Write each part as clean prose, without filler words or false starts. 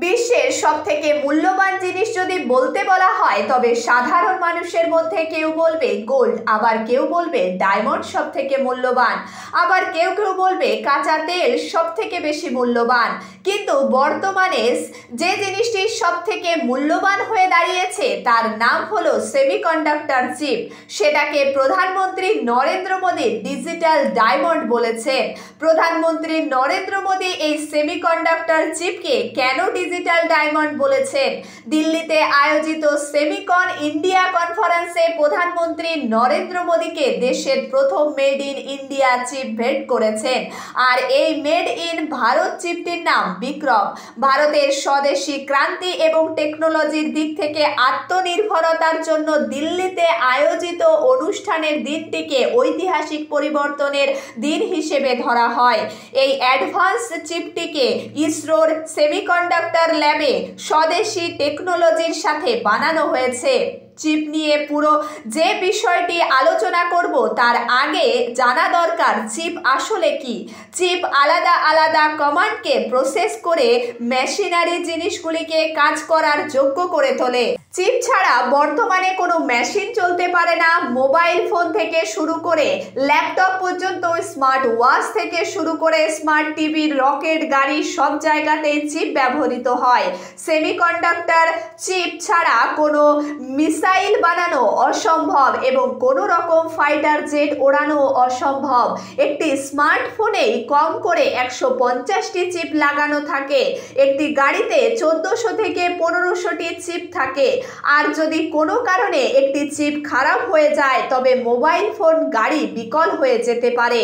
বিশ্বের সবথেকে মূল্যবান জিনিস যদি বলতে বলা হয় তবে সাধারণ মানুষের মধ্যে কেউ বলবে গোল্ড, আবার কেউ বলবে ডায়মন্ড সবথেকে মূল্যবান, আবার কেউ কেউ বলবে কাঁচা তেল সবথেকে বেশি মূল্যবান। কিন্তু বর্তমানে যে জিনিসটি সবথেকে মূল্যবান হয়ে দাঁড়িয়েছে তার নাম হলো সেমিকন্ডাক্টর চিপ। সেটাকে প্রধানমন্ত্রী নরেন্দ্র মোদী ডিজিটাল ডায়মন্ড বলেছেন। প্রধানমন্ত্রী নরেন্দ্র মোদী এই সেমিকন্ডাক্টর চিপকে কেন ডিজিটাল ডায়মন্ড বলেছেন? দিল্লিতে আয়োজিত সেমিকন ইন্ডিয়া কনফারেন্সে প্রধানমন্ত্রী নরেন্দ্র মোদীকে দেশের প্রথম মেড ইন ইন্ডিয়া চিপ ভেট করেছেন। আর এই মেড ইন ভারত চিপটির নাম বিক্রম। ভারতের স্বদেশী ক্রান্তি এবং টেকনোলজির দিক থেকে আত্মনির্ভরতার জন্য দিল্লিতে আয়োজিত অনুষ্ঠানের দিনটিকে ঐতিহাসিক পরিবর্তনের দিন হিসেবে ধরা হয়। এই অ্যাডভান্স চিপটিকে ইসরোর সেমিকন্ডাক্টর ল্যাবে স্বদেশী টেকনোলজির সাথে বানানো হয়েছে। চিপ নিয়ে পুরো যে বিষয়টি আলোচনা করব তার আগে জানা দরকার চিপ আসলে কি। চিপ আলাদা আলাদা কমান্ডকে প্রসেস করে মেশিনারি জিনিসগুলিকে কাজ করার যোগ্য করে তোলে। চিপ ছাড়া বর্তমানে কোনো মেশিন চলতে পারে না। মোবাইল ফোন থেকে শুরু করে ল্যাপটপ পর্যন্ত, স্মার্ট ওয়াচ থেকে শুরু করে স্মার্ট টিভি, রকেট, গাড়ি সব জায়গাতেই চিপ ব্যবহৃত হয়। সেমিকন্ডাক্টর চিপ ছাড়া কোনো মিসাইল বানানো অসম্ভব এবং কোনো রকম ফাইটার জেট ওড়ানো অসম্ভব। একটি স্মার্টফোনেই কম করে 150টি চিপ লাগানো থাকে। একটি গাড়িতে 1400 থেকে 1500টি চিপ থাকে। আর যদি কোনো কারণে একটি চিপ খারাপ হয়ে যায় তবে মোবাইল ফোন, গাড়ি বিকল হয়ে যেতে পারে।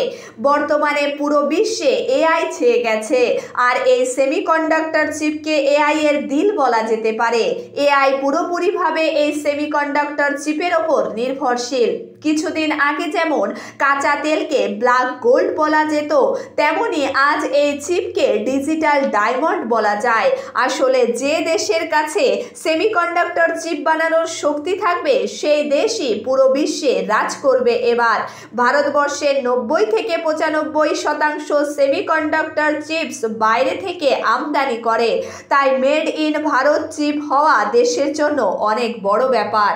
বর্তমানে পুরো বিশ্বে এআই ছেয়ে গেছে, আর এই সেমিকন্ডাক্টর চিপকে এআই এর দিল বলা যেতে পারে। এআই পুরোপুরিভাবে এই সেমিকন্ডাক্টর চিপের ওপর নির্ভরশীল। কিছুদিন আগে যেমন কাঁচা তেলকে ব্ল্যাক গোল্ড বলা যেত, তেমনি আজ এই চিপকে ডিজিটাল ডায়মন্ড বলা যায়। আসলে যে দেশের কাছে সেমিকন্ডাক্টর চিপ বানানোর শক্তি থাকবে সেই দেশই পুরো বিশ্বে রাজ করবে। এবার ভারতবর্ষের 90 থেকে 95% সেমিকন্ডাক্টর চিপস বাইরে থেকে আমদানি করে। তাই মেড ইন ভারত চিপ হওয়া দেশের জন্য অনেক বড় ব্যাপার।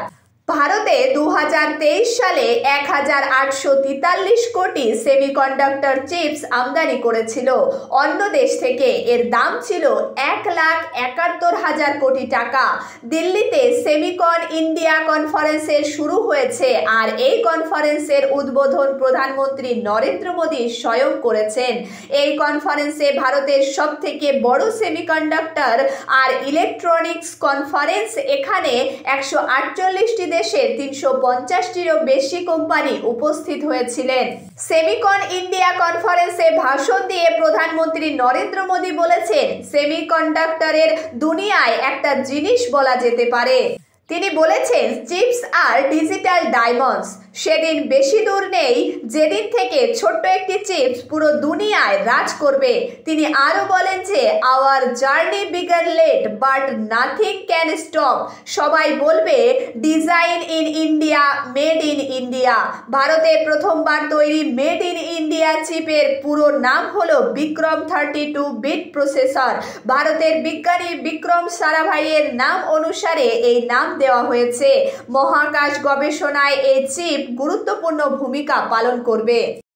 ভারতে 2023 সালে 1843 কোটি সেমিকন্ডাক্টর চিপস আমদানি করেছিল অন্য দেশ থেকে। এর দাম ছিল 1,71,000 কোটি টাকা। দিল্লিতে সেমিকন ইন্ডিয়া কনফারেন্সের শুরু হয়েছে, আর এই কনফারেন্সের উদ্বোধন প্রধানমন্ত্রী নরেন্দ্র মোদী স্বয়ং করেছেন। এই কনফারেন্সে ভারতের সব থেকে বড় সেমিকন্ডাক্টর আর ইলেকট্রনিক্স কনফারেন্স। এখানে 148টি দেশের 350টিরও বেশি কোম্পানি উপস্থিত হয়েছিলেন। সেমিকন ইন্ডিয়া কনফারেন্সে ভাষণ দিয়ে প্রধানমন্ত্রী নরেন্দ্র মোদী বলেছেন, সেমিকন্ডাক্টরের দুনিয়ায় একটা জিনিস বলা যেতে পারে। তিনি বলেছেন, চিপস আর ডিজিটাল ডায়মন্ডস। সেদিন বেশি দূর নেই যেদিন থেকে ছোট্ট একটি চিপস পুরো দুনিয়ায় রাজ করবে। তিনি আরো বলেন যে our journey began late but nothing can stop. সবাই বলবে design in India, made in India. ভারতে প্রথমবার তৈরি মেড ইন ইন্ডিয়া চিপের পুরো নাম হলো বিক্রম 32 বিট প্রসেসর। ভারতের বিজ্ঞানী বিক্রম সারাভাইয়ের নাম অনুসারে এই নাম দেওয়া হয়েছে। মহাকাশ গবেষণায় এই চিপ গুরুত্বপূর্ণ ভূমিকা পালন করবে।